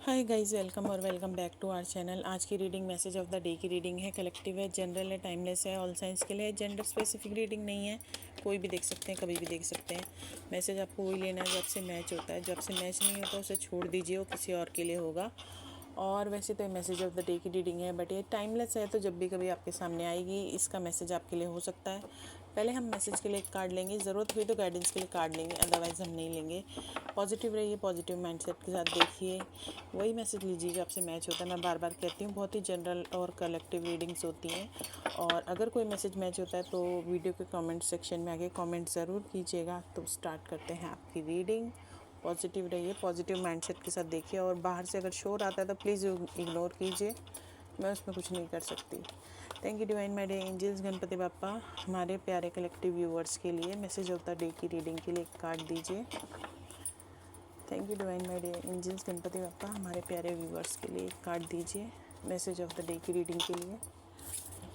हाय guys, welcome और welcome back to our channel. आज की reading message of the day की रीडिंग है। कलेक्टिव है, जनरल है, टाइमलेस है, ऑल साइंस के लिए। जेंडर स्पेसिफिक रीडिंग नहीं है, कोई भी देख सकते हैं, कभी भी देख सकते हैं। मैसेज आपको वही लेना है जो आपसे मैच होता है। जो आपसे मैच नहीं होता उसे छोड़ दीजिए, वो किसी और के लिए होगा। और वैसे तो मैसेज ऑफ द डे की रीडिंग है, बट ये टाइमलेस है, तो जब भी कभी आपके सामने आएगी इसका मैसेज आपके लिए हो सकता है। पहले हम मैसेज के लिए एक कार्ड लेंगे, ज़रूरत हुई तो गाइडेंस के लिए कार्ड लेंगे, अदरवाइज़ हम नहीं लेंगे। पॉजिटिव रहिए, पॉजिटिव माइंडसेट के साथ देखिए, वही मैसेज लीजिए जो आपसे मैच होता है। मैं बार बार कहती हूँ, बहुत ही जनरल और कलेक्टिव रीडिंग्स होती हैं। और अगर कोई मैसेज मैच होता है तो वीडियो के कमेंट सेक्शन में आके कमेंट ज़रूर कीजिएगा। तो स्टार्ट करते हैं आपकी रीडिंग। पॉजिटिव रहिए, पॉजिटिव माइंडसेट के साथ देखिए, और बाहर से अगर शोर आता है तो प्लीज़ इग्नोर कीजिए, मैं उसमें कुछ नहीं कर सकती। Thank you divine my day angels, Ganpati Bappa हमारे प्यारे कलेक्टिव व्यूअर्स के लिए मैसेज ऑफ द डे की रीडिंग के लिए एक कार्ड दीजिए। Thank you divine my day angels, Ganpati Bappa हमारे प्यारे व्यूअर्स के लिए एक कार्ड दीजिए मैसेज ऑफ द डे की रीडिंग के लिए।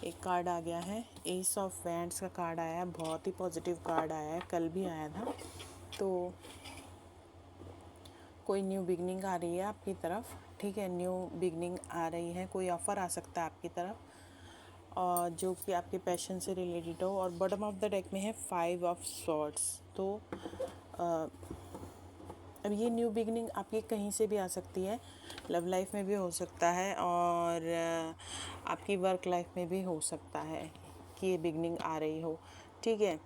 एक कार्ड आ गया है, एस ऑफ वैंड्स का कार्ड आया है। बहुत ही पॉजिटिव कार्ड आया है, कल भी आया था। तो कोई न्यू बिगनिंग आ रही है आपकी तरफ, ठीक है, न्यू बिगनिंग आ रही है, कोई ऑफ़र आ सकता है आपकी तरफ, और जो कि आपके पैशन से रिलेटेड हो। और बॉटम ऑफ द डेक में है 5 ऑफ स्वॉर्ड्स। तो अब ये न्यू बिगनिंग आपकी कहीं से भी आ सकती है, लव लाइफ में भी हो सकता है, और आपकी वर्क लाइफ में भी हो सकता है कि ये बिगनिंग आ रही हो, ठीक है।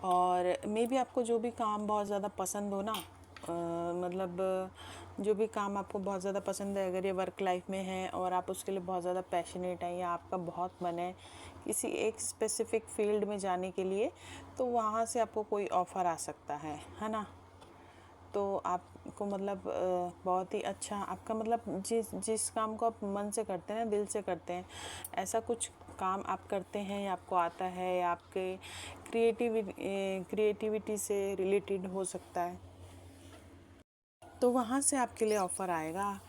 और मे बी आपको जो भी काम बहुत ज़्यादा पसंद हो ना, मतलब जो भी काम आपको बहुत ज़्यादा पसंद है, अगर ये वर्क लाइफ में है और आप उसके लिए बहुत ज़्यादा पैशनेट हैं, या आपका बहुत मन है किसी एक स्पेसिफिक फील्ड में जाने के लिए, तो वहाँ से आपको कोई ऑफ़र आ सकता है ना। तो आपको मतलब बहुत ही अच्छा आपका मतलब जिस जिस काम को आप मन से करते हैं, दिल से करते हैं, ऐसा कुछ काम आप करते हैं या आपको आता है, या आपके क्रिएटिविटी से रिलेटेड हो सकता है, तो वहाँ से आपके लिए ऑफ़र आएगा।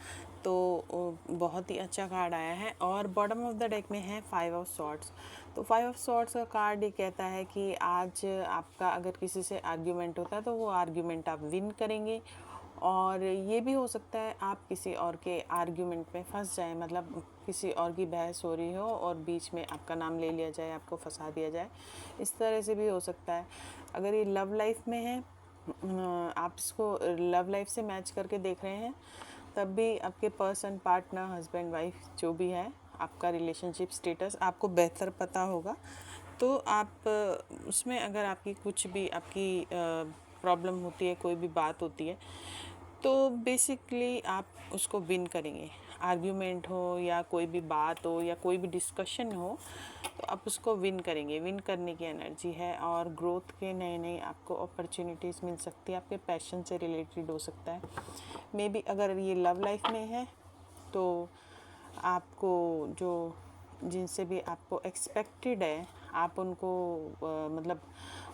तो बहुत ही अच्छा कार्ड आया है। और बॉटम ऑफ द डेक में है 5 ऑफ सॉर्ड्स। तो 5 ऑफ सॉर्ड्स का कार्ड ये कहता है कि आज आपका अगर किसी से आर्ग्यूमेंट होता है तो वो आर्ग्यूमेंट आप विन करेंगे। और ये भी हो सकता है आप किसी और के आर्ग्यूमेंट में फंस जाए, मतलब किसी और की बहस हो रही हो और बीच में आपका नाम ले लिया जाए, आपको फंसा दिया जाए, इस तरह से भी हो सकता है। अगर ये लव लाइफ में है, आप इसको लव लाइफ से मैच करके देख रहे हैं, तब भी आपके पर्सन, पार्टनर, हस्बैंड, वाइफ जो भी है, आपका रिलेशनशिप स्टेटस आपको बेहतर पता होगा। तो आप उसमें अगर आपकी कुछ भी आपकी प्रॉब्लम होती है, कोई भी बात होती है, तो बेसिकली आप उसको विन करेंगे। आर्ग्यूमेंट हो या कोई भी बात हो या कोई भी डिस्कशन हो, तो आप उसको विन करेंगे। विन करने की एनर्जी है, और ग्रोथ के नए नए आपको अपॉर्चुनिटीज़ मिल सकती है, आपके पैशन से रिलेटेड हो सकता है। मे बी अगर ये लव लाइफ में है तो आपको जो जिनसे भी आपको एक्सपेक्टेड है, आप उनको मतलब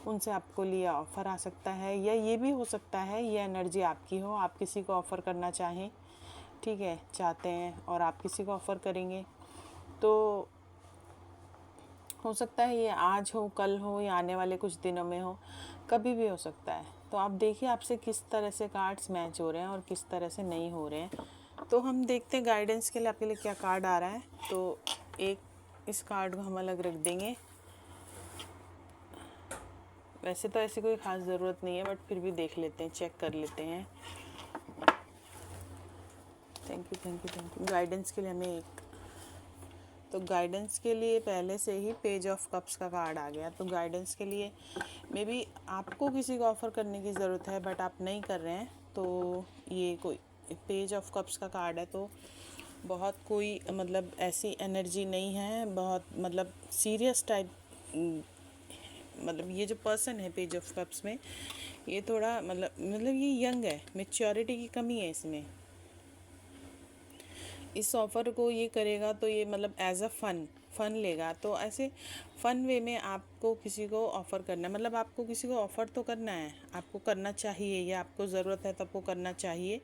उनसे आपको लिए ऑफ़र आ सकता है, या ये भी हो सकता है ये एनर्जी आपकी हो, आप किसी को ऑफ़र करना चाहें, ठीक है, चाहते हैं और आप किसी को ऑफ़र करेंगे। तो हो सकता है ये आज हो, कल हो, या आने वाले कुछ दिनों में हो, कभी भी हो सकता है। तो आप देखिए आपसे किस तरह से कार्ड्स मैच हो रहे हैं और किस तरह से नहीं हो रहे हैं। तो हम देखते हैं गाइडेंस के लिए आपके लिए क्या कार्ड आ रहा है। तो एक इस कार्ड को हम अलग रख देंगे। वैसे तो ऐसी कोई ख़ास ज़रूरत नहीं है, बट फिर भी देख लेते हैं, चेक कर लेते हैं। Thank you thank you thank you. Guidance के लिए हमें एक, तो गाइडेंस के लिए पहले से ही पेज ऑफ कप्स का कार्ड आ गया। तो गाइडेंस के लिए मे बी आपको किसी को ऑफ़र करने की ज़रूरत है, बट आप नहीं कर रहे हैं, तो ये कोई पेज ऑफ कप्स का कार्ड है। तो बहुत कोई मतलब ऐसी एनर्जी नहीं है, बहुत मतलब सीरियस टाइप, मतलब ये जो पर्सन है पेज ऑफ कप्स में, ये थोड़ा मतलब ये यंग है, मेच्योरिटी की कमी है इसमें। इस ऑफ़र को ये करेगा तो ये मतलब एज अ फ़न लेगा। तो ऐसे फ़न वे में आपको किसी को ऑफ़र करना है, मतलब आपको किसी को ऑफ़र तो करना है, आपको करना चाहिए, या आपको ज़रूरत है तो आपको करना चाहिए,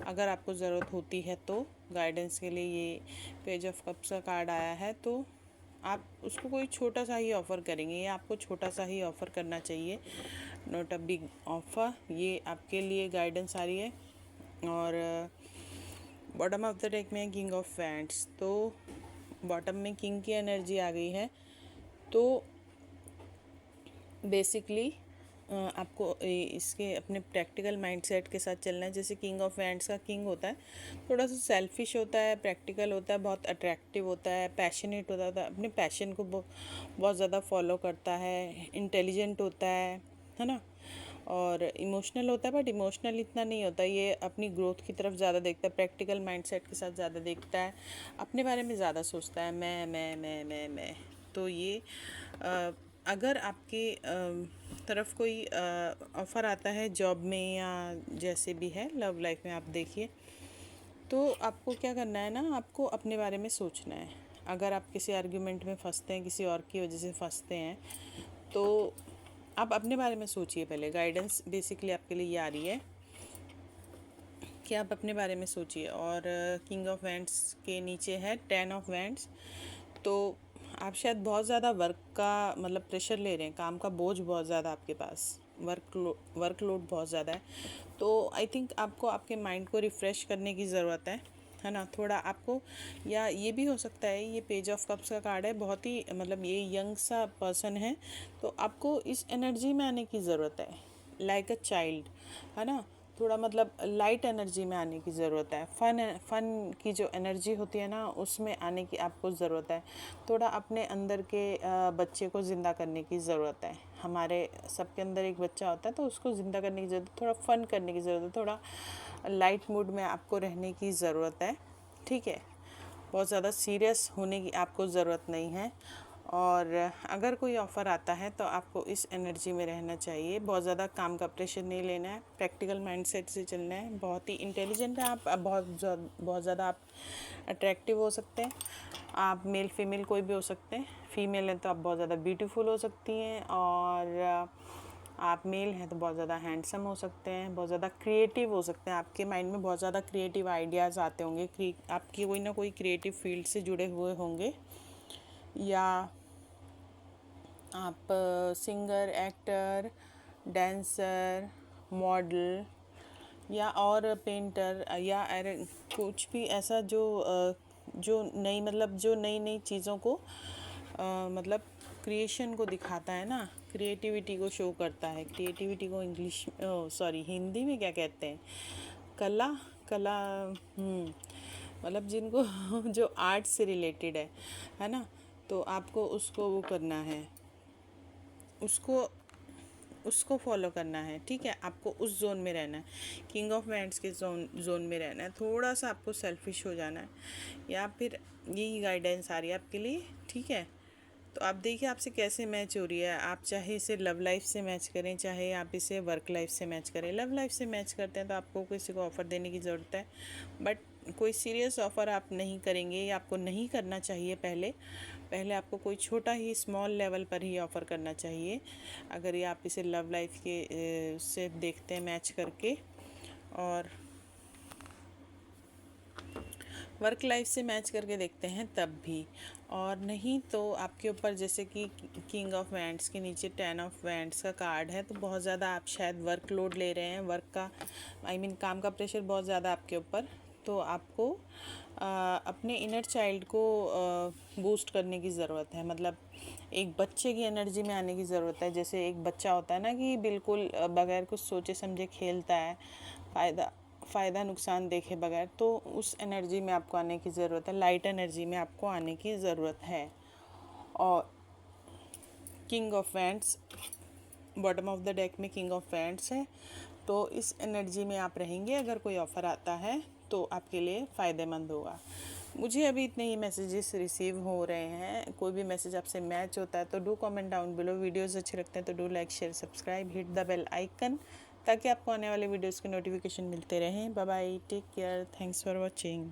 अगर आपको ज़रूरत होती है तो। गाइडेंस के लिए ये पेज ऑफ कप्स का कार्ड आया है। तो आप उसको कोई छोटा सा ही ऑफ़र करेंगे, या आपको छोटा सा ही ऑफ़र करना चाहिए, नॉट अ बिग ऑफ़र। ये आपके लिए गाइडेंस आ रही है। और बॉटम ऑफ द डेक में किंग ऑफ वैंड्स, तो बॉटम में किंग की एनर्जी आ गई है। तो बेसिकली आपको इसके अपने प्रैक्टिकल माइंडसेट के साथ चलना है। जैसे किंग ऑफ वैंड्स का किंग होता है, थोड़ा सा सेल्फिश होता है, प्रैक्टिकल होता है, बहुत अट्रैक्टिव होता है, पैशनेट होता है, अपने पैशन को बहुत ज़्यादा फॉलो करता है, इंटेलिजेंट होता है ना, और इमोशनल होता है, बट इमोशनल इतना नहीं होता, ये अपनी ग्रोथ की तरफ ज़्यादा देखता है, प्रैक्टिकल माइंडसेट के साथ ज़्यादा देखता है, अपने बारे में ज़्यादा सोचता है, मैं। तो ये अगर आपकी तरफ कोई ऑफ़र आता है जॉब में या जैसे भी है लव लाइफ में, आप देखिए, तो आपको क्या करना है ना, आपको अपने बारे में सोचना है। अगर आप किसी आर्ग्यूमेंट में फंसते हैं, किसी और की वजह से फंसते हैं, तो आप अपने बारे में सोचिए पहले। गाइडेंस बेसिकली आपके लिए ये आ रही है कि आप अपने बारे में सोचिए। और किंग ऑफ वैंड्स के नीचे है 10 ऑफ वैंड्स। तो आप शायद बहुत ज़्यादा वर्क का मतलब प्रेशर ले रहे हैं, काम का बोझ बहुत ज़्यादा आपके पास, वर्कलोड बहुत ज़्यादा है। तो आई थिंक आपको आपके माइंड को रिफ़्रेश करने की ज़रूरत है ना, थोड़ा आपको। या ये भी हो सकता है, ये पेज ऑफ कप्स का कार्ड है, बहुत ही मतलब ये यंग सा पर्सन है, तो आपको इस एनर्जी में आने की ज़रूरत है, लाइक अ चाइल्ड, है ना, थोड़ा मतलब लाइट एनर्जी में आने की ज़रूरत है। फ़न की जो एनर्जी होती है ना, उसमें आने की आपको ज़रूरत है। थोड़ा अपने अंदर के बच्चे को ज़िंदा करने की ज़रूरत है। हमारे सबके अंदर एक बच्चा होता है, तो उसको ज़िंदा करने की ज़रूरत है, थोड़ा फ़न करने की ज़रूरत है, थोड़ा लाइट मूड में आपको रहने की ज़रूरत है, ठीक है। बहुत ज़्यादा सीरियस होने की आपको ज़रूरत नहीं है। और अगर कोई ऑफ़र आता है तो आपको इस एनर्जी में रहना चाहिए, बहुत ज़्यादा काम का प्रेशर नहीं लेना है, प्रैक्टिकल माइंडसेट से चलना है। बहुत ही इंटेलिजेंट है आप, बहुत ज़्यादा आप अट्रैक्टिव हो सकते हैं। आप मेल फीमेल कोई भी हो सकते हैं, फीमेल हैं तो आप बहुत ज़्यादा ब्यूटीफुल हो सकती हैं, और आप मेल हैं तो बहुत ज़्यादा हैंडसम हो सकते हैं, बहुत ज़्यादा क्रिएटिव हो सकते हैं। आपके माइंड में बहुत ज़्यादा क्रिएटिव आइडियाज़ आते होंगे, आपकी कोई ना कोई क्रिएटिव फील्ड से जुड़े हुए होंगे, या आप सिंगर, एक्टर, डांसर, मॉडल, या और पेंटर, या कुछ भी ऐसा जो नई नई चीज़ों को मतलब क्रिएशन को दिखाता है ना, क्रिएटिविटी को शो करता है। क्रिएटिविटी को इंग्लिश हिंदी में क्या कहते हैं, कला कला मतलब जिनको जो आर्ट से रिलेटेड है ना, तो आपको उसको वो करना है, उसको फॉलो करना है, ठीक है। आपको उस जोन में रहना है, किंग ऑफ वैंड्स के जोन में रहना है, थोड़ा सा आपको सेल्फिश हो जाना है, या फिर यही गाइडेंस आ रही है आपके लिए, ठीक है। तो आप देखिए आपसे कैसे मैच हो रही है। आप चाहे इसे लव लाइफ से मैच करें, चाहे आप इसे वर्क लाइफ से मैच करें। लव लाइफ से मैच करते हैं तो आपको किसी को ऑफ़र देने की ज़रूरत है, बट कोई सीरियस ऑफ़र आप नहीं करेंगे, या आपको नहीं करना चाहिए। पहले आपको कोई छोटा ही स्मॉल लेवल पर ही ऑफ़र करना चाहिए, अगर ये आप इसे लव लाइफ के से देखते हैं मैच करके। और वर्क लाइफ से मैच करके देखते हैं तब भी, और नहीं तो आपके ऊपर, जैसे कि किंग ऑफ वैंड्स के नीचे 10 ऑफ वैंड्स का कार्ड है, तो बहुत ज़्यादा आप शायद वर्कलोड ले रहे हैं, वर्क का काम का प्रेशर बहुत ज़्यादा आपके ऊपर। तो आपको अपने इनर चाइल्ड को बूस्ट करने की ज़रूरत है, मतलब एक बच्चे की एनर्जी में आने की ज़रूरत है। जैसे एक बच्चा होता है ना कि बिल्कुल बगैर कुछ सोचे समझे खेलता है, फ़ायदा नुकसान देखे बगैर, तो उस एनर्जी में आपको आने की ज़रूरत है, लाइट एनर्जी में आपको आने की ज़रूरत है। और king of wands bottom of the deck में किंग ऑफ वैंड्स है, तो इस एनर्जी में आप रहेंगे। अगर कोई ऑफ़र आता है तो आपके लिए फ़ायदेमंद होगा। मुझे अभी इतने ही मैसेजेस रिसीव हो रहे हैं। कोई भी मैसेज आपसे मैच होता है तो do comment down below. Videos अच्छे लगते हैं तो do like, share, subscribe, hit the bell icon, ताकि आपको आने वाले वीडियोस के नोटिफिकेशन मिलते रहें। Bye bye, take care, thanks for watching.